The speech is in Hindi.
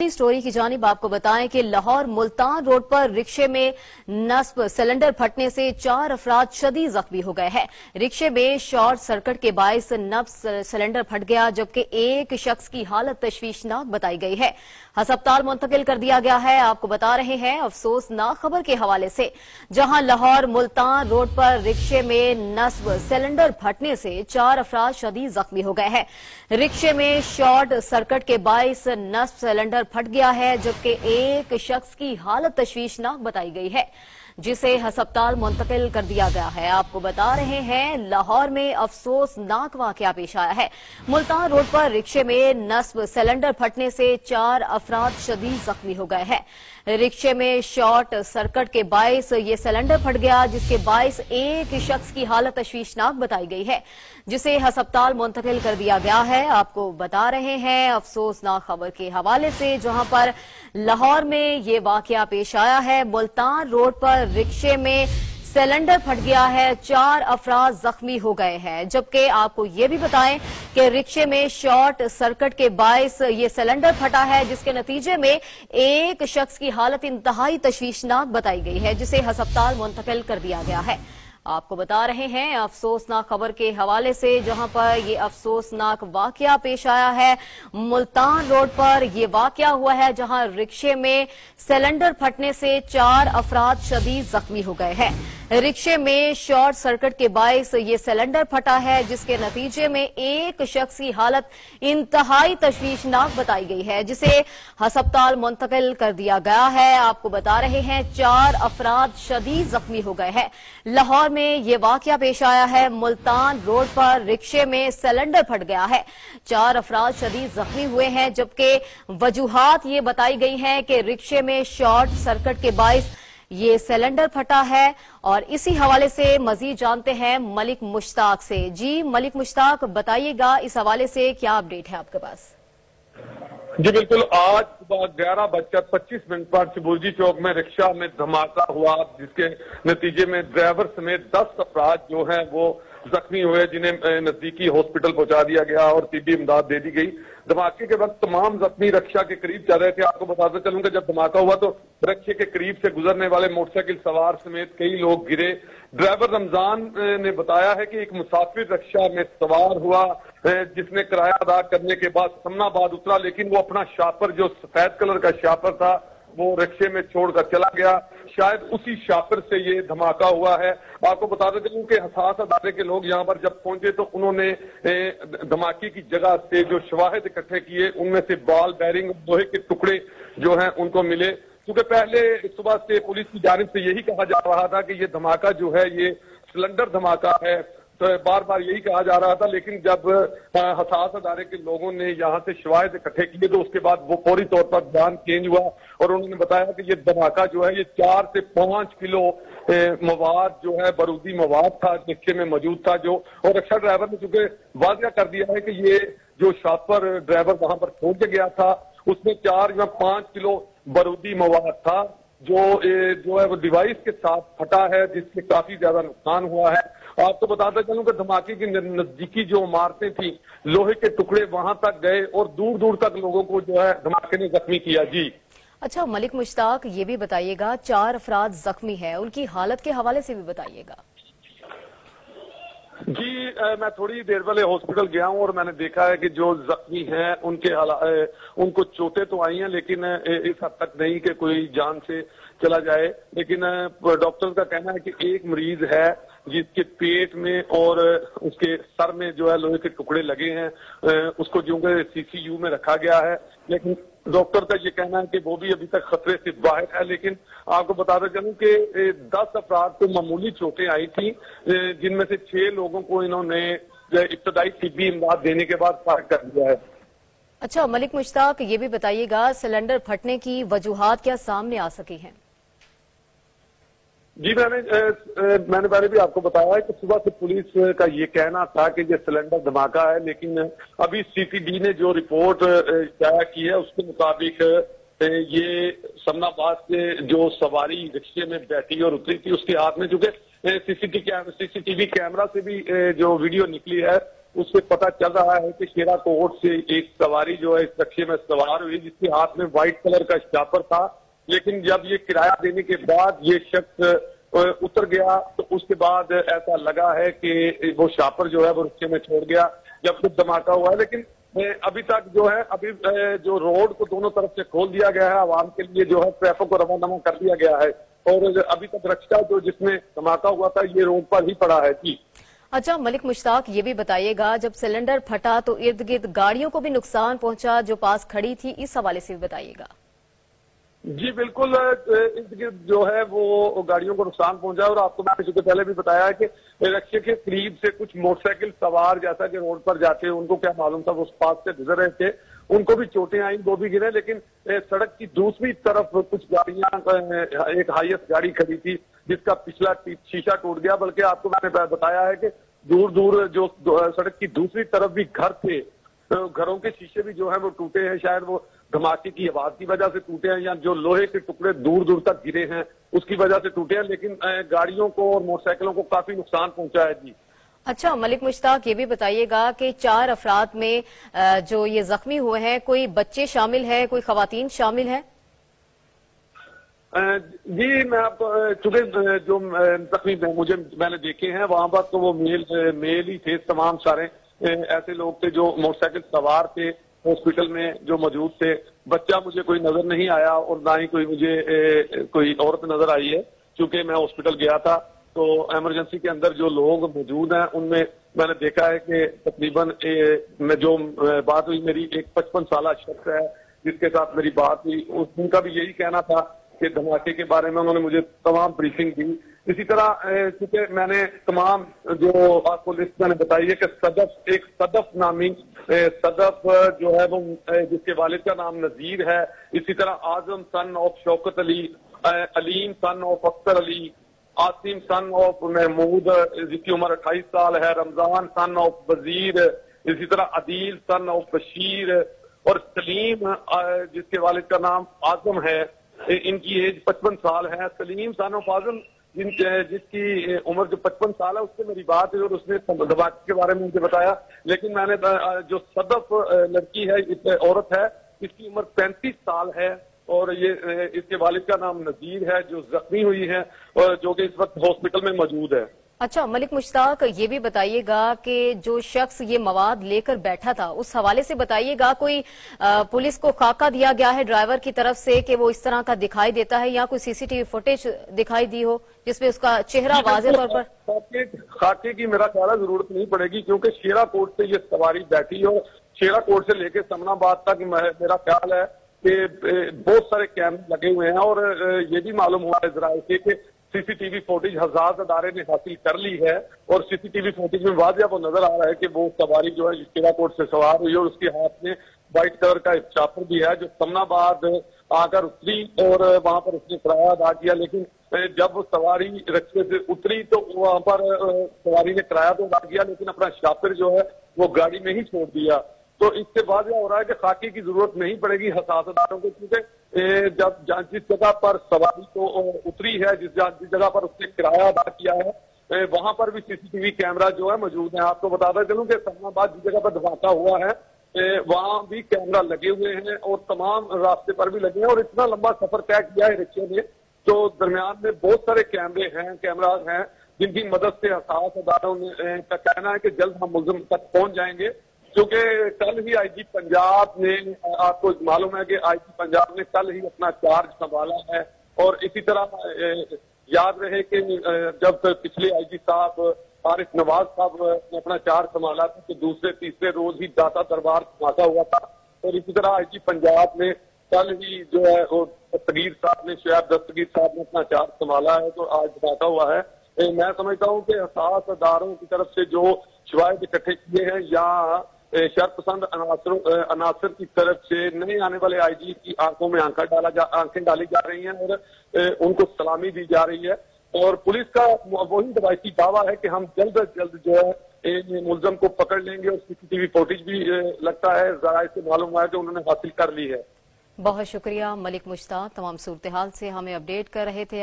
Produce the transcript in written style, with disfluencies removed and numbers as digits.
अगली स्टोरी की जानिब आपको बताएं कि लाहौर मुल्तान रोड पर रिक्शे में नस्ब सिलेंडर फटने से 4 अफराद शदीद जख्मी हो गए हैं। रिक्शे में शॉर्ट सर्किट के बायस नस्ब सिलेंडर फट गया, जबकि एक शख्स की हालत तशवीशनाक बताई गई है। अस्पताल मुंतकिल कर दिया गया है। आपको बता रहे हैं अफसोसनाक खबर के हवाले से, जहां लाहौर मुल्तान रोड पर रिक्शे में नस्ब सिलेंडर फटने से 4 अफराद शदीद जख्मी हो गए हैं। रिक्शे में शॉर्ट सर्किट के बायस नस्ब सिलेंडर फट गया है, जबकि एक शख्स की हालत तशवीशनाक बताई गई है, जिसे अस्पताल मुंतकिल कर दिया गया है। आपको बता रहे हैं लाहौर में अफसोसनाक वाकया पेश आया है। मुल्तान रोड पर रिक्शे में नस्ब सिलेंडर फटने से 4 अफराद शदीद जख्मी हो गए हैं। रिक्शे में शॉर्ट सर्किट के बायस ये सिलेंडर फट गया, जिसके बायस एक शख्स की हालत तशवीशनाक बताई गई है, जिसे अस्पताल मुंतकिल कर दिया गया है। आपको बता रहे हैं अफसोसनाक खबर के हवाले से, जहां पर लाहौर में ये वाकया पेश आया है। मुल्तान रोड पर रिक्शे में सिलेंडर फट गया है, 4 अफराद जख्मी हो गए हैं। जबकि आपको ये भी बताएं कि रिक्शे में शॉर्ट सर्किट के बायस ये सिलेंडर फटा है, जिसके नतीजे में एक शख्स की हालत इंतहाई तशवीशनाक बताई गई है, जिसे अस्पताल मुंतकिल कर दिया गया है। आपको बता रहे हैं अफसोसनाक खबर के हवाले से, जहां पर ये अफसोसनाक वाकया पेश आया है। मुल्तान रोड पर ये वाकया हुआ है, जहां रिक्शे में सिलेंडर फटने से 4 अफराद शदीद जख्मी हो गए हैं। रिक्शे में शॉर्ट सर्किट के बायस ये सिलेंडर फटा है, जिसके नतीजे में एक शख्स की हालत इंतहाई तशवीशनाक बताई गई है, जिसे अस्पताल मुंतकिल कर दिया गया है। आपको बता रहे हैं 4 अफराद शदीद जख्मी हो गए हैं। लाहौर में ये वाकया पेश आया है। मुल्तान रोड पर रिक्शे में सिलेंडर फट गया है, 4 अफराद शदीद जख्मी हुए हैं, जबकि वजूहात ये बताई गई हैं कि रिक्शे में शॉर्ट सर्किट के बायस ये सिलेंडर फटा है। और इसी हवाले से मजीद जानते हैं मलिक मुश्ताक से। जी मलिक मुश्ताक, बताइएगा इस हवाले से क्या अपडेट है आपके पास? जी बिल्कुल, आज सुबह 11:25 पर चिबुर्जी चौक में रिक्शा में धमाका हुआ, जिसके नतीजे में ड्राइवर समेत 10 अफराद जो हैं वो जख्मी हुए, जिन्हें नजदीकी हॉस्पिटल पहुंचा दिया गया और तिब्बी इमदाद दे दी गई। धमाके के वक्त तमाम जख्मी रिक्शा के करीब चल रहे थे। आपको बताते चलूं कि जब धमाका हुआ तो रिक्शे के करीब से गुजरने वाले मोटरसाइकिल सवार समेत कई लोग गिरे। ड्राइवर रमजान ने बताया है कि एक मुसाफिर रिक्शा में सवार हुआ, जिसने किराया अदा करने के बाद समनाबाद उतरा, लेकिन वो अपना शापर, जो सफेद कलर का शापर था, वो रिक्शे में छोड़कर चला गया। शायद उसी शापर से ये धमाका हुआ है। आपको बताते चलूं कि हसास अदारे के लोग यहाँ पर जब पहुंचे तो उन्होंने धमाके की जगह से जो शवाहिद इकट्ठे किए, उनमें से बाल, बैरिंग, लोहे के टुकड़े जो हैं उनको मिले। क्योंकि पहले सुबह से पुलिस की जानिब से यही कहा जा रहा था कि ये धमाका जो है ये सिलेंडर धमाका है, तो बार बार यही कहा जा रहा था। लेकिन जब हसास अदारे के लोगों ने यहाँ से शवाहिद इकट्ठे किए तो उसके बाद वो फौरी तौर पर बयान चेंज हुआ और उन्होंने बताया कि ये धमाका जो है ये 4 से 5 किलो मवाद जो है, बारूदी मवाद था, रिक्शे में मौजूद था जो। और रिक्शा ड्राइवर ने चूंकि वाजिया कर दिया है कि ये जो शापर ड्राइवर वहां पर छोड़ के गया था, उसमें 4 या 5 किलो बारूदी मवाद था, जो है वो डिवाइस के साथ फटा है, जिससे काफी ज्यादा नुकसान हुआ है। आपको बताता चलूं कि धमाके की नजदीकी जो इमारतें थी, लोहे के टुकड़े वहां तक गए और दूर दूर तक लोगों को जो है धमाके ने जख्मी किया। जी अच्छा मलिक मुश्ताक, ये भी बताइएगा 4 अफराद जख्मी है, उनकी हालत के हवाले से भी बताइएगा। जी मैं थोड़ी देर पहले हॉस्पिटल गया हूं और मैंने देखा है कि जो जख्मी हैं उनको चोटें तो आई हैं, लेकिन इस हद तक नहीं कि कोई जान से चला जाए। लेकिन डॉक्टर का कहना है कि एक मरीज है जिसके पेट में और उसके सर में जो है लोहे के टुकड़े लगे हैं, उसको जो है सीसीयू में रखा गया है। लेकिन डॉक्टर का ये कहना है कि वो भी अभी तक खतरे से बाहर है। लेकिन आपको बताते चलूं कि 10 अफराद को मामूली चोटें आई थी, जिनमें से 6 लोगों को इन्होंने इब्तदाई तिब्बी इमदाद देने के बाद फारिग कर दिया है। अच्छा मलिक मुश्ताक, ये भी बताइएगा सिलेंडर फटने की वजूहात क्या सामने आ सकी हैं? जी मैंने पहले भी आपको बताया है कि सुबह से पुलिस का ये कहना था कि ये सिलेंडर धमाका है, लेकिन अभी सीपीडी ने जो रिपोर्ट जारी की है उसके मुताबिक ये समनाबाद से जो सवारी रिक्शे में बैठी और उतरी थी, उसके हाथ में चूंकि सीसीटीवी कैमरा से भी जो वीडियो निकली है उससे पता चल रहा है कि शेरा कोट से एक सवारी जो है इस रक्शे में सवार हुई, जिसके हाथ में व्हाइट कलर का स्टापर था। लेकिन जब ये किराया देने के बाद ये शख्स उतर गया तो उसके बाद ऐसा लगा है कि वो शापर जो है वो रिक्शे में छोड़ गया जब कुछ धमाका हुआ है। लेकिन अभी तक जो है अभी जो रोड को दोनों तरफ से खोल दिया गया है, आवाम के लिए जो है ट्रैफिक को रवाना कर दिया गया है और अभी तक रक्षा जो जिसमें धमाका हुआ था ये रोड पर ही पड़ा है। जी अच्छा मलिक मुश्ताक, ये भी बताइएगा जब सिलेंडर फटा तो इर्द गिर्द गाड़ियों को भी नुकसान पहुंचा जो पास खड़ी थी, इस हवाले से भी बताइएगा। जी बिल्कुल, इर्द गिर्द जो है वो गाड़ियों को नुकसान पहुंचा और आपको मैंने इससे पहले भी बताया है कि रक्शे के करीब से कुछ मोटरसाइकिल सवार जैसा कि रोड पर जाते हैं, उनको क्या मालूम था वो उस पास से गुजर रहे थे, उनको भी चोटें आई, वो भी गिरे। लेकिन सड़क की दूसरी तरफ कुछ गाड़ियां, एक हाईएस्ट गाड़ी खड़ी थी जिसका पिछला शीशा टूट गया। बल्कि आपको मैंने बताया है कि दूर दूर जो सड़क की दूसरी तरफ भी घर थे, तो घरों के शीशे भी जो है वो टूटे हैं। शायद वो धमाके की आवाज की वजह से टूटे हैं या जो लोहे के टुकड़े दूर दूर तक गिरे हैं उसकी वजह से टूटे हैं। लेकिन गाड़ियों को और मोटरसाइकिलों को काफी नुकसान पहुंचा है। जी अच्छा मलिक मुश्ताक, ये भी बताइएगा कि 4 अफराद में जो ये जख्मी हुए हैं, कोई बच्चे शामिल है, कोई खवातीन शामिल है? जी मैं आपको चूंकि जो जख्मी मैंने देखे हैं वहां पर तो वो मेल ही थे तमाम सारे। ऐसे लोग थे जो मोटरसाइकिल सवार थे, हॉस्पिटल में जो मौजूद थे। बच्चा मुझे कोई नजर नहीं आया और ना ही कोई मुझे कोई औरत नजर आई है। चूंकि मैं हॉस्पिटल गया था तो इमरजेंसी के अंदर जो लोग मौजूद हैं उनमें मैंने देखा है कि तकरीबन जो बात हुई मेरी एक 55 साल शख्स है जिसके साथ मेरी बात हुई, उनका भी यही कहना था कि धमाके के बारे में उन्होंने मुझे तमाम ब्रीफिंग दी। इसी तरह चूंकि मैंने तमाम जो आपको लिस्ट मैंने बताई है कि एक सदफ नामी सदफ जो है वो जिसके वालिद का नाम नजीर है, इसी तरह Azam son of Shaukat Ali, Aleem son of Akhtar Ali, Asim son of Mahmood जिसकी उम्र 28 साल है, रमजान सन ऑफ वजीर, इसी तरह अदील सन ऑफ बशीर और सलीम जिसके वालिद का नाम आजम है, इनकी एज 55 साल है। सलीम सन ऑफ आजम जिसकी उम्र जो 55 साल है उससे मेरी बात हुई और उसने धमाके के बारे में मुझे बताया। लेकिन मैंने जो सदफ लड़की है, औरत है, इसकी उम्र 35 साल है और ये इसके वालिद का नाम नजीर है जो जख्मी हुई है और जो कि इस वक्त हॉस्पिटल में मौजूद है। अच्छा मलिक मुश्ताक, ये भी बताइएगा कि जो शख्स ये मवाद लेकर बैठा था उस हवाले से बताइएगा, कोई पुलिस को खाका दिया गया है ड्राइवर की तरफ से कि वो इस तरह का दिखाई देता है या कोई सीसीटीवी फुटेज दिखाई दी हो जिसमें उसका चेहरा वाज़ेह तौर पर? खाके की मेरा ख्याल है जरूरत नहीं पड़ेगी क्योंकि शेरा कोट से ये सवारी बैठी और शेरा कोट से लेकर समनाबाद तक मेरा ख्याल है कि बहुत सारे कैमरे लगे हुए हैं और ये भी मालूम हुआ है जरा कि सीसीटीवी फुटेज हजाज अदारे ने हासिल कर ली है और सीसीटीवी फुटेज में वाज़ेह वो नजर आ रहा है कि वो सवारी जो है शेरा कोट से सवार हुई और उसके हाथ में व्हाइट कलर का चापर भी है जो समनाबाद आकर उतरी और वहां पर उसने किराया अदा किया। लेकिन जब वो सवारी रस्ते से उतरी तो वहां पर सवारी ने किराया तो अदा किया लेकिन अपना शातिर जो है वो गाड़ी में ही छोड़ दिया। तो इससे वाज़ेह हो रहा है कि खाकी की जरूरत नहीं पड़ेगी हसासदारों को, क्योंकि जब जिस जगह पर सवारी तो उतरी है, जिस जगह पर उसने किराया अदा किया है वहां पर भी सीसीटीवी कैमरा जो है मौजूद है। आपको बताता चलूं कि इस्लामाबाद जिस जगह पर धमाका हुआ है वहां भी कैमरा लगे हुए हैं और तमाम रास्ते पर भी लगे हैं और इतना लंबा सफर तय किया है रिक्शे ने तो दरमियान में बहुत सारे कैमरा हैं जिनकी मदद से हसास अदारों का कहना है कि जल्द हम मुल्जिम तक पहुंच जाएंगे। क्योंकि कल ही आईजी पंजाब ने, आपको मालूम है कि आईजी पंजाब ने कल ही अपना चार्ज संभाला है और इसी तरह याद रहे कि जब पिछले आईजी साहब आरिफ नवाज साहब ने अपना चार्ज संभाला था तो दूसरे तीसरे रोज ही दाता दरबार धमाका हुआ था और इसी तरह आईजी पंजाब ने कल ही जो है वो दस्तगीर साहब ने, शुएब दस्तगीर साहब ने अपना चार्ज संभाला है तो आज धमाका हुआ है। मैं समझता हूँ कि हसास अदारों की तरफ से जो शवाहिद इकट्ठे किए हैं या शर्पसंद अनासर की तरफ से नए आने वाले आईजी की आंखों में आंखें डाली जा रही हैं और उनको सलामी दी जा रही है और पुलिस का वही रवायती दावा है कि हम जल्द अज जल्द जो है मुल्जम को पकड़ लेंगे और सीसीटीवी फुटेज भी लगता है ज़राए से मालूम हुआ है कि उन्होंने हासिल कर ली है। बहुत शुक्रिया मलिक मुश्ताक, तमाम सूरत हाल से हमें अपडेट कर रहे थे।